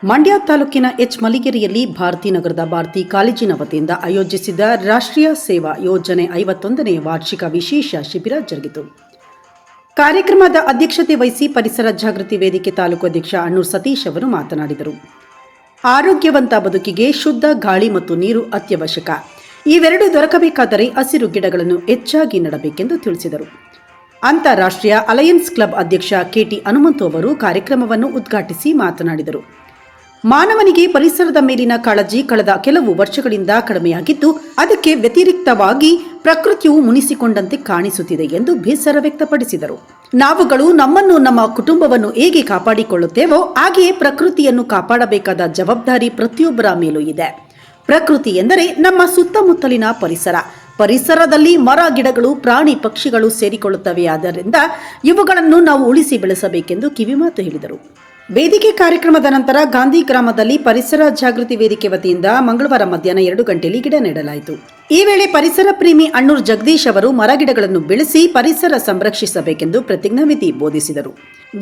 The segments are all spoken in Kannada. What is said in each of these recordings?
ಮಂಡ್ಯ ತಾಲೂಕಿನ ಮಲ್ಲಿಗೆರೆಯಲ್ಲಿ ಭಾರತಿ ನಗರದ ಭಾರತಿ ಕಾಲೇಜಿನ ವತಿಯಿಂದ ಆಯೋಜಿಸಿದ ರಾಷ್ಟ್ರೀಯ ಸೇವಾ ಯೋಜನೆ 51ನೇ ವಾರ್ಷಿಕ ವಿಶೇಷ ಶಿಬಿರ ಜರುಗಿತು. ಕಾರ್ಯಕ್ರಮದ ಅಧ್ಯಕ್ಷತೆ ವಹಿಸಿ ಪರಿಸರ ಜಾಗೃತಿ ವೇದಿಕೆ ತಾಲೂಕು ಅಧ್ಯಕ್ಷ ಅಣ್ಣೂರ್ ಸತೀಶ್ ಅವರು ಮಾತನಾಡಿದರು. ಆರೋಗ್ಯವಂತ ಬದುಕಿಗೆ ಶುದ್ಧ ಗಾಳಿ ಮತ್ತು ನೀರು ಅತ್ಯವಶ್ಯಕ. ಇವೆರಡೂ ದೊರಕಬೇಕಾದರೆ ಹಸಿರು ಗಿಡಗಳನ್ನು ಹೆಚ್ಚಾಗಿ ನೆಡಬೇಕೆಂದು ತಿಳಿಸಿದರು. ಅಂತಾರಾಷ್ಟ್ರೀಯ ಅಲಯನ್ಸ್ ಕ್ಲಬ್ ಅಧ್ಯಕ್ಷ ಕೆಟಿ ಹನುಮಂತು ಅವರು ಕಾರ್ಯಕ್ರಮವನ್ನು ಉದ್ಘಾಟಿಸಿ ಮಾತನಾಡಿದರು. ಮಾನವನಿಗೆ ಪರಿಸರದ ಮೇಲಿನ ಕಾಳಜಿ ಕಳೆದ ಕೆಲವು ವರ್ಷಗಳಿಂದ ಕಡಿಮೆಯಾಗಿದ್ದು, ಅದಕ್ಕೆ ವ್ಯತಿರಿಕ್ತವಾಗಿ ಪ್ರಕೃತಿಯು ಮುನಿಸಿಕೊಂಡಂತೆ ಕಾಣಿಸುತ್ತಿದೆ ಎಂದು ಬೇಸರ ವ್ಯಕ್ತಪಡಿಸಿದರು. ನಾವುಗಳು ನಮ್ಮನ್ನು, ನಮ್ಮ ಕುಟುಂಬವನ್ನು ಹೇಗೆ ಕಾಪಾಡಿಕೊಳ್ಳುತ್ತೇವೋ ಹಾಗೆಯೇ ಪ್ರಕೃತಿಯನ್ನು ಕಾಪಾಡಬೇಕಾದ ಜವಾಬ್ದಾರಿ ಪ್ರತಿಯೊಬ್ಬರ ಮೇಲೂ ಇದೆ. ಪ್ರಕೃತಿ ಎಂದರೆ ನಮ್ಮ ಸುತ್ತಮುತ್ತಲಿನ ಪರಿಸರ. ಪರಿಸರದಲ್ಲಿ ಮರ, ಗಿಡಗಳು, ಪ್ರಾಣಿ, ಪಕ್ಷಿಗಳು ಸೇರಿಕೊಳ್ಳುತ್ತವೆ. ಆದ್ದರಿಂದ ಇವುಗಳನ್ನು ನಾವು ಉಳಿಸಿ ಬೆಳೆಸಬೇಕೆಂದು ಕಿವಿಮಾತು ಹೇಳಿದರು. ವೇದಿಕೆ ಕಾರ್ಯಕ್ರಮದ ನಂತರ ಗಾಂಧಿ ಗ್ರಾಮದಲ್ಲಿ ಪರಿಸರ ಜಾಗೃತಿ ವೇದಿಕೆ ವತಿಯಿಂದ ಮಂಗಳವಾರ ಮಧ್ಯಾಹ್ನ 2 ಗಂಟೆಯಲ್ಲಿ ಗಿಡ ನೆಡಲಾಯಿತು. ಈ ವೇಳೆ ಪರಿಸರ ಪ್ರೇಮಿ ಅಣ್ಣೂರ್ ಜಗದೀಶ್ ಅವರು ಮರಗಿಡಗಳನ್ನು ಬೆಳೆಸಿ ಪರಿಸರ ಸಂರಕ್ಷಿಸಬೇಕೆಂದು ಪ್ರತಿಜ್ಞಾವಿಧಿ ಬೋಧಿಸಿದರು.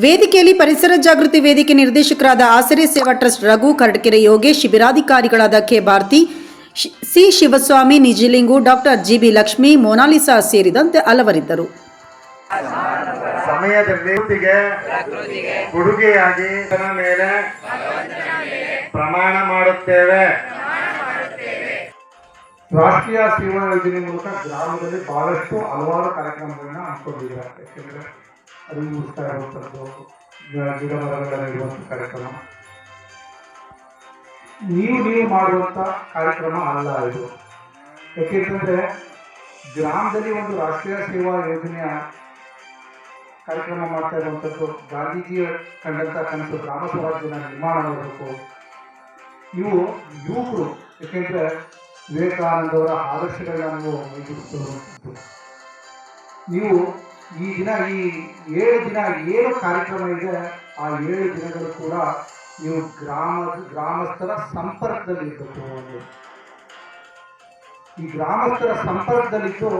ವೇದಿಕೆಯಲ್ಲಿ ಪರಿಸರ ಜಾಗೃತಿ ವೇದಿಕೆ ನಿರ್ದೇಶಕರಾದ ಆಸರೆ ಸೇವಾ ಟ್ರಸ್ಟ್ ರಘು ಕರಡ್ಕೆರೆ, ಯೋಗೇಶ್, ಶಿಬಿರಾಧಿಕಾರಿಗಳಾದ K Bharathi, C Shivaswamy, Nijilingu, doctor GB Lakshmi, Monalisa ಸೇರಿದಂತೆ ಹಲವರಿದ್ದರು. ಸಮಯದಲ್ಲಿ ಕೊಡುಗೆಯಾಗಿ ಮೇಲೆ ಪ್ರಮಾಣ ಮಾಡುತ್ತೇವೆ. ರಾಷ್ಟ್ರೀಯ ಸೇವಾ ಯೋಜನೆ ಮೂಲಕ ಗ್ರಾಮದಲ್ಲಿ ಬಹಳಷ್ಟು ಹಲವಾರು ಕಾರ್ಯಕ್ರಮಗಳನ್ನ ಹಮ್ಮಿಕೊಂಡಿದ್ದಾರೆ. ಯಾಕೆಂದ್ರೆ ಅದು ಮುಗಿಸ್ತಾ ಇರುವಂಥದ್ದು, ಗಿಡ ಮರಗಳ ಇರುವಂಥ ಕಾರ್ಯಕ್ರಮ ನೀವು ಮಾಡುವಂಥ ಕಾರ್ಯಕ್ರಮ ಅಲ್ಲ ಇದು. ಯಾಕೆಂತಂದ್ರೆ ಗ್ರಾಮದಲ್ಲಿ ಒಂದು ರಾಷ್ಟ್ರೀಯ ಸೇವಾ ಯೋಜನೆಯ ಕಾರ್ಯಕ್ರಮ ಮಾಡ್ತಾ ಇರುವಂಥದ್ದು, ಗಾಂಧೀಜಿಯ ಕಂಡಂಥ ಕನಸು ಗ್ರಾಮ ಸ್ವರಾಜ್ಯನ ನಿರ್ಮಾಣ ಮಾಡಬೇಕು. ಇವು ಯುವಕರು, ಯಾಕೆಂದರೆ ವಿವೇಕಾನಂದವರ ಆದರ್ಶಗಳನ್ನ ನೀವು ಮೈಗೂಡಿಸುವಂಥದ್ದು. ನೀವು ಈ 7 ದಿನ ಏನು ಕಾರ್ಯಕ್ರಮ ಇದೆ, ಆ 7 ದಿನಗಳು ಕೂಡ ನೀವು ಗ್ರಾಮಸ್ಥರ ಸಂಪರ್ಕದಲ್ಲಿ ಇರಬೇಕು. ಈ ಗ್ರಾಮಸ್ಥರ ಸಂಪರ್ಕದಲ್ಲಿದ್ದು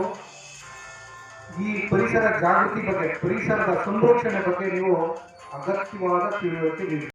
ಈ ಪರಿಸರ ಜಾಗೃತಿ ಬಗ್ಗೆ, ಪರಿಸರದ ಸಂರಕ್ಷಣೆ ಬಗ್ಗೆ ನೀವು ಅಗತ್ಯವಾದ ತಿಳುವಳಿಕೆ ನೀಡಿ.